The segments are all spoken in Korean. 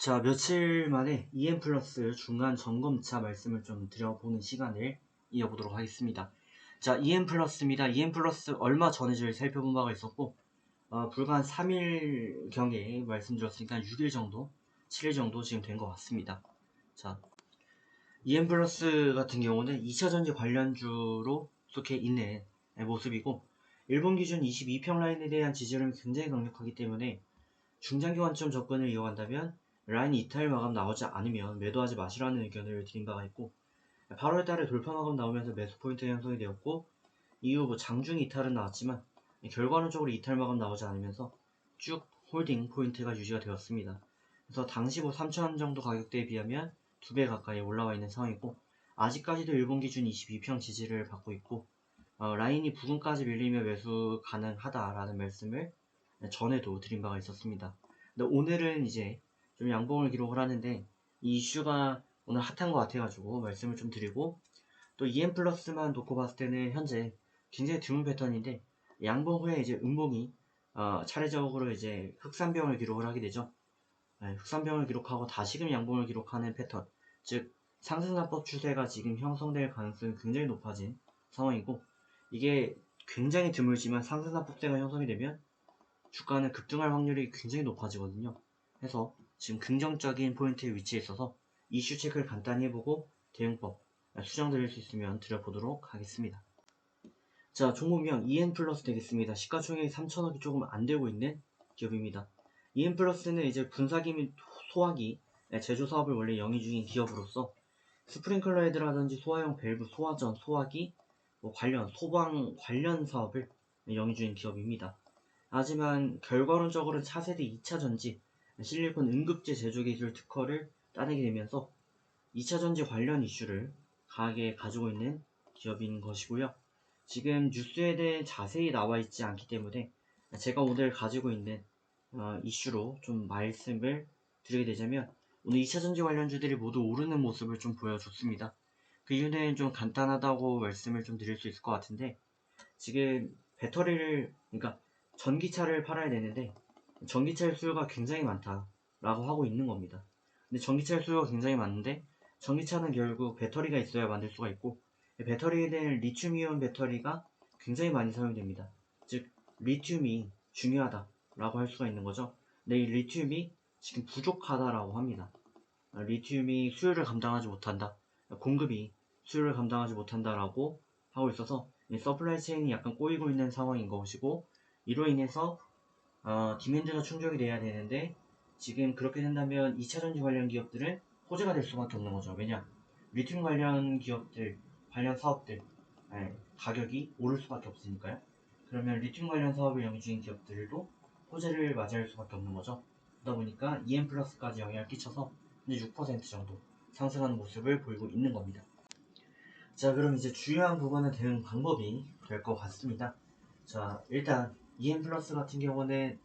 자, 며칠 만에 EM 플러스 중간 점검차 말씀을 좀 드려보는 시간을 이어보도록 하겠습니다. 자, EM 플러스입니다. EM 플러스 얼마 전에 저희 살펴본 바가 있었고, 불과 한 3일경에 말씀드렸으니까 6일 정도, 7일 정도 지금 된 것 같습니다. 자, EM 플러스 같은 경우는 2차전지 관련주로 속해 있는 모습이고, 일본 기준 22평 라인에 대한 지지율은 굉장히 강력하기 때문에 중장기 관점 접근을 이어간다면 라인 이탈 마감 나오지 않으면 매도하지 마시라는 의견을 드린 바가 있고, 8월달에 돌파 마감 나오면서 매수 포인트가 형성이 되었고, 이후 장중 이탈은 나왔지만 결과론적으로 이탈 마감 나오지 않으면서 쭉 홀딩 포인트가 유지가 되었습니다. 그래서 당시 3,000원 정도 가격대에 비하면 2배 가까이 올라와 있는 상황이고, 아직까지도 일본 기준 22평 지지를 받고 있고, 라인이 부근까지 밀리면 매수 가능하다라는 말씀을 전에도 드린 바가 있었습니다. 근데 오늘은 이제 좀 양봉을 기록을 하는데, 이 이슈가 오늘 핫한 것 같아가지고 말씀을 좀 드리고, 또 EM 플러스만 놓고 봤을 때는 현재 굉장히 드문 패턴인데, 양봉 후에 이제 음봉이 차례적으로 이제 흑산병을 기록을 하게 되죠. 흑산병을 기록하고 다시금 양봉을 기록하는 패턴, 즉 상승납법 추세가 지금 형성될 가능성이 굉장히 높아진 상황이고, 이게 굉장히 드물지만 상승납법세가 형성이 되면 주가는 급등할 확률이 굉장히 높아지거든요. 해서 지금 긍정적인 포인트에 위치해 있어서 이슈 체크를 간단히 해보고 대응법 수정드릴 수 있으면 드려보도록 하겠습니다. 자, 종목명 EN 플러스 되겠습니다. 시가총액이 3천억이 조금 안 되고 있는 기업입니다. EN 플러스는 이제 분사기 및 소화기 제조 사업을 원래 영위 중인 기업으로서 스프링클러 헤드라든지 소화용 밸브, 소화전, 소화기 관련 소방 관련 사업을 영위 중인 기업입니다. 하지만 결과론적으로는 차세대 2차전지 실리콘 응급제 제조기술 특허를 따내게 되면서 2차전지 관련 이슈를 강하게 가지고 있는 기업인 것이고요. 지금 뉴스에 대해 자세히 나와 있지 않기 때문에 제가 오늘 가지고 있는 이슈로 좀 말씀을 드리게 되자면, 오늘 2차전지 관련주들이 모두 오르는 모습을 좀 보여줬습니다. 그 이유는 좀 간단하다고 말씀을 좀 드릴 수 있을 것 같은데, 지금 배터리를, 그러니까 전기차를 팔아야 되는데 전기차의 수요가 굉장히 많다라고 하고 있는 겁니다. 근데 전기차의 수요가 굉장히 많은데 전기차는 결국 배터리가 있어야 만들 수가 있고, 배터리에는 리튬이온 배터리가 굉장히 많이 사용됩니다. 즉 리튬이 중요하다라고 할 수가 있는 거죠. 근데 이 리튬이 지금 부족하다라고 합니다. 리튬이 수요를 감당하지 못한다, 공급이 수요를 감당하지 못한다라고 하고 있어서 서플라이 체인이 약간 꼬이고 있는 상황인 것이고, 이로 인해서 디맨드가 충족이 돼야 되는데, 지금 그렇게 된다면 2차전지 관련 기업들은 호재가 될 수밖에 없는 거죠. 왜냐? 리튬 관련 기업들, 관련 사업들 가격이 오를 수밖에 없으니까요. 그러면 리튬 관련 사업을 영위 중인 기업들도 호재를 맞이할 수밖에 없는 거죠. 그러다 보니까 EM 플러스까지 영향을 끼쳐서 이제 6% 정도 상승하는 모습을 보이고 있는 겁니다. 자, 그럼 이제 주요한 부분은 대응 방법이 될 것 같습니다. 자, 일단 EM 플러스 같은 경우는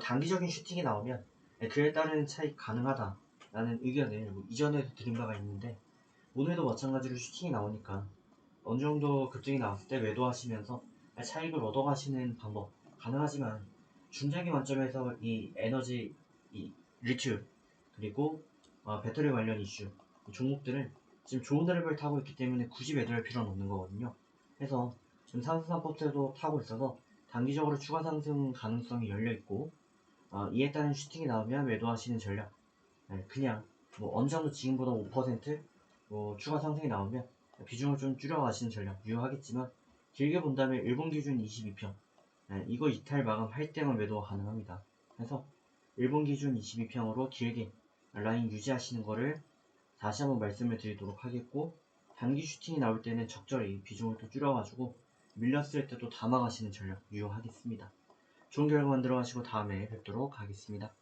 단기적인 슈팅이 나오면 그에 따른 차익 가능하다라는 의견을 이전에도 드린 바가 있는데, 오늘도 마찬가지로 슈팅이 나오니까 어느 정도 급등이 나왔을 때 매도하시면서 차익을 얻어가시는 방법 가능하지만, 중장기 관점에서 이 에너지, 이 리튬, 그리고 배터리 관련 이슈 종목들은 지금 좋은 흐름을 타고 있기 때문에 굳이 매도할 필요는 없는 거거든요. 그래서 지금 상승사포트도 타고 있어서 단기적으로 추가 상승 가능성이 열려있고, 이에 따른 슈팅이 나오면 매도하시는 전략, 그냥 어느 정도 지금보다 5% 추가 상승이 나오면 비중을 좀 줄여가시는 전략 유효하겠지만, 길게 본다면 일본 기준 22평 이거 이탈 마감할 때만 매도가 가능합니다. 그래서 일본 기준 22평으로 길게 라인 유지하시는 거를 다시 한번 말씀을 드리도록 하겠고, 단기 슈팅이 나올 때는 적절히 비중을 또 줄여가지고 밀렸을 때도 담아가시는 전략 유효하겠습니다. 좋은 결과 만들어 가시고 다음에 뵙도록 하겠습니다.